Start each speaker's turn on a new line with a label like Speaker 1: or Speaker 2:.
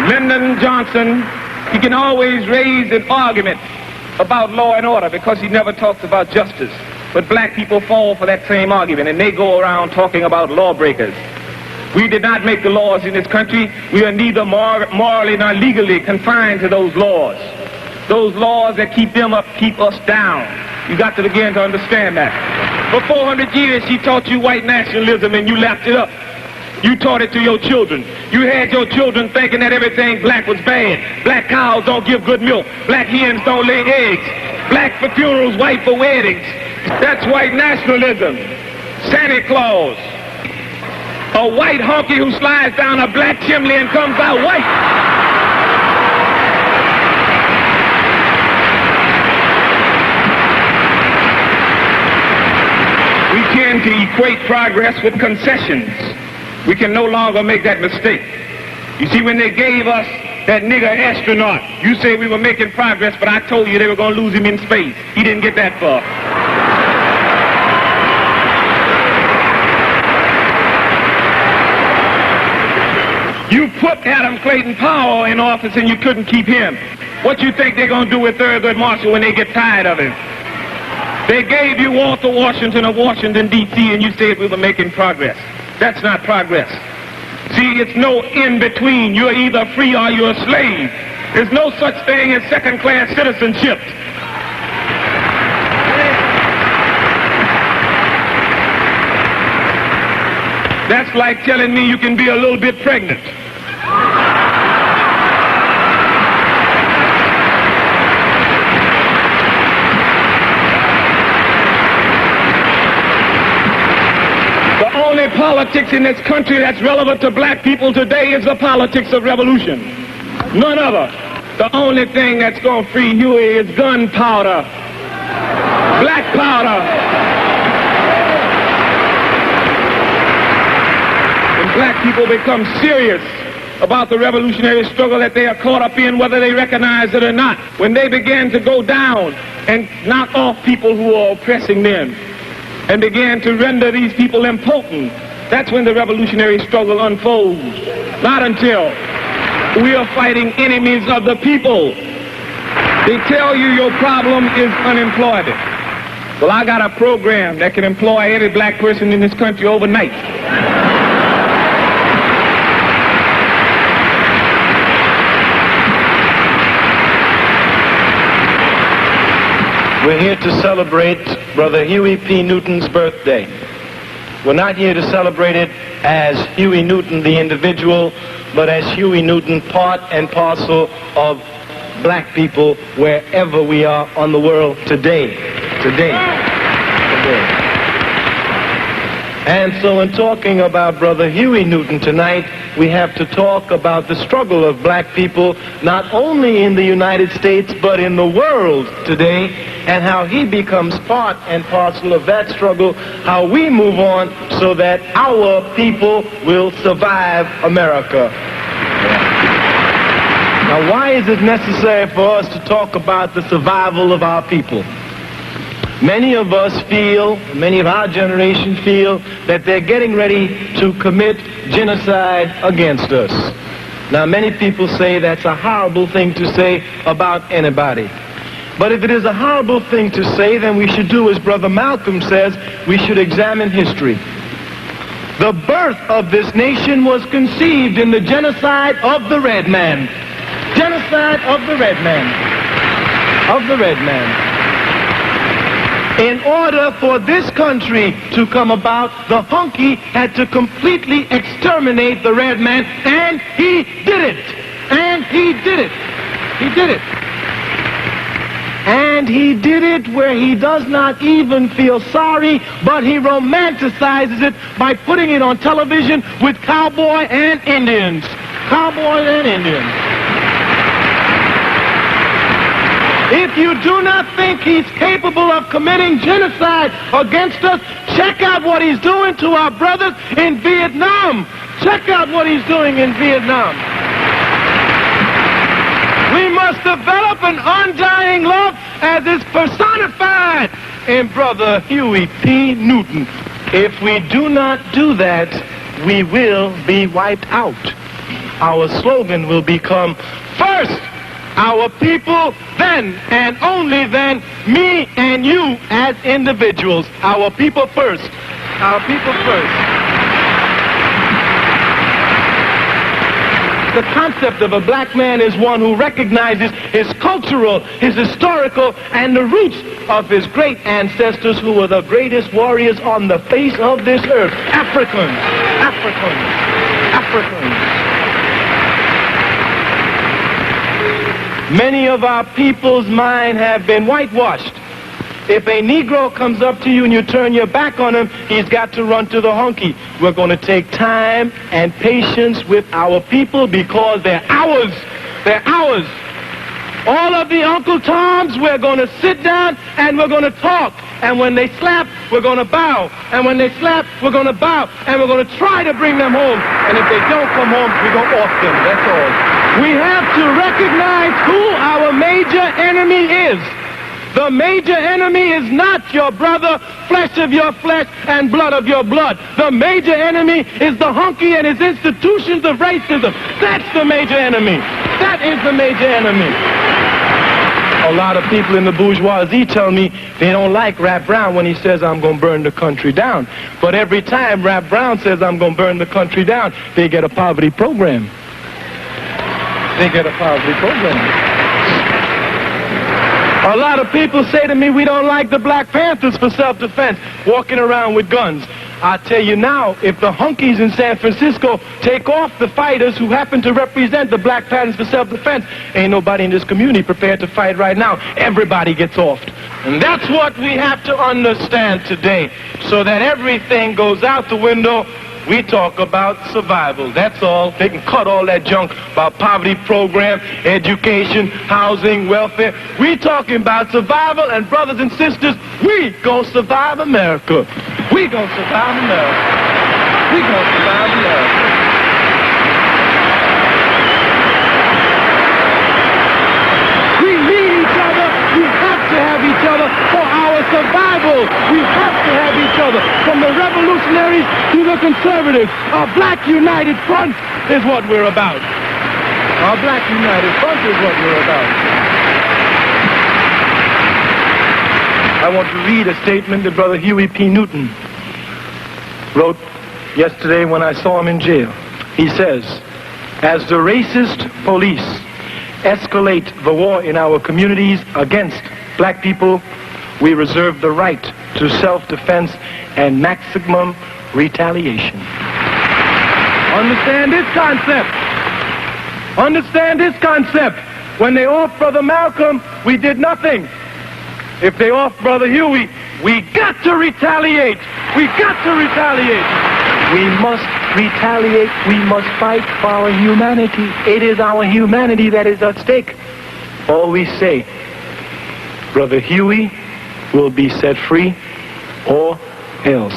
Speaker 1: Lyndon Johnson, he can always raise an argument about law and order because he never talks about justice. But black people fall for that same argument, and they go around talking about lawbreakers. We did not make the laws in this country. We are neither morally nor legally confined to those laws. Those laws that keep them up keep us down. You got to begin to understand that. For 400 years, she taught you white nationalism, and you lapped it up. You taught it to your children. You had your children thinking that everything black was bad. Black cows don't give good milk. Black hens don't lay eggs. Black for funerals, white for weddings. That's white nationalism. Santa Claus. A white honky who slides down a black chimney and comes out white. We tend to equate progress with concessions. We can no longer make that mistake. You see, when they gave us that nigger astronaut, you say we were making progress, but I told you they were going to lose him in space. He didn't get that far. You put Adam Clayton Powell in office and you couldn't keep him. What you think they're going to do with Thurgood Marshall when they get tired of him? They gave you Walter Washington of Washington, D.C., and you said we were making progress. That's not progress. See, it's no in-between. You're either free or you're a slave. There's no such thing as second-class citizenship. That's like telling me you can be a little bit pregnant. The politics in this country that's relevant to black people today is the politics of revolution. None other. The only thing that's going to free Huey is gunpowder, black powder. When black people become serious about the revolutionary struggle that they are caught up in, whether they recognize it or not, when they begin to go down and knock off people who are oppressing them, and began to render these people impotent, that's when the revolutionary struggle unfolds. Not until we are fighting enemies of the people. They tell you your problem is unemployment. Well, I got a program that can employ every black person in this country overnight.
Speaker 2: We're here to celebrate Brother Huey P. Newton's birthday. We're not here to celebrate it as Huey Newton the individual, but as Huey Newton, part and parcel of black people wherever we are on the world today. And so in talking about Brother Huey Newton tonight, we have to talk about the struggle of black people, not only in the United States, but in the world today, and how he becomes part and parcel of that struggle, how we move on so that our people will survive America. Now, why is it necessary for us to talk about the survival of our people? Many of us feel, many of our generation feel, that they're getting ready to commit genocide against us. Now, many people say that's a horrible thing to say about anybody. But if it is a horrible thing to say, then we should do as Brother Malcolm says, we should examine history. The birth of this nation was conceived in the genocide of the red man. Genocide of the red man. Of the red man. In order for this country to come about, the hunky had to completely exterminate the red man, and he did it. And he did it. He did it. And he did it where he does not even feel sorry, but he romanticizes it by putting it on television with cowboy and Indians. Cowboy and Indians. If you do not think he's capable of committing genocide against us, check out what he's doing to our brothers in Vietnam. Check out what he's doing in Vietnam. We must develop an undying love as is personified in Brother Huey P. Newton. If we do not do that, we will be wiped out. our slogan will become, first, our people, then, and only then, me and you as individuals. Our people first. Our people first. The concept of a black man is one who recognizes his cultural, his historical, and the roots of his great ancestors who were the greatest warriors on the face of this earth. Africans. Africans. Africans. Many of our people's minds have been whitewashed. If a Negro comes up to you and you turn your back on him, he's got to run to the hunky. We're going to take time and patience with our people because they're ours. They're ours. All of the Uncle Toms, we're going to sit down and we're going to talk. And when they slap, we're going to bow. And when they slap, we're going to bow. And we're going to try to bring them home. And if they don't come home, we're going to off them. That's all. We have to recognize who our major enemy is. The major enemy is not your brother, flesh of your flesh, and blood of your blood. The major enemy is the hunky and his institutions of racism. That's the major enemy. That is the major enemy. A lot of people in the bourgeoisie tell me they don't like Rap Brown when he says, I'm going to burn the country down. But every time Rap Brown says, I'm going to burn the country down, they get a poverty program. They get a poverty program. A lot of people say to me, we don't like the Black Panthers for self-defense, walking around with guns. I tell you now, if the hunkies in San Francisco take off the fighters who happen to represent the Black Panthers for self-defense, ain't nobody in this community prepared to fight right now. Everybody gets offed. And that's what we have to understand today, so that everything goes out the window. We talk about survival. That's all. They can cut all that junk about poverty program, education, housing, welfare. We talking about survival, and brothers and sisters, we gonna survive America. We gonna survive America. We gonna survive America. We need each other. We have to have each other for our survival. We have to have each other. From the revolutionaries to the conservatives, our Black United Front is what we're about. Our Black United Front is what we're about. I want to read a statement that Brother Huey P. Newton wrote yesterday when I saw him in jail. He says, as the racist police escalate the war in our communities against black people, we reserve the right to self-defense and maximum retaliation. Understand this concept. Understand this concept. When they off Brother Malcolm, we did nothing. If they off Brother Huey, we got to retaliate. We got to retaliate. We must retaliate. We must fight for our humanity. It is our humanity that is at stake. Always say, Brother Huey will be set free or else.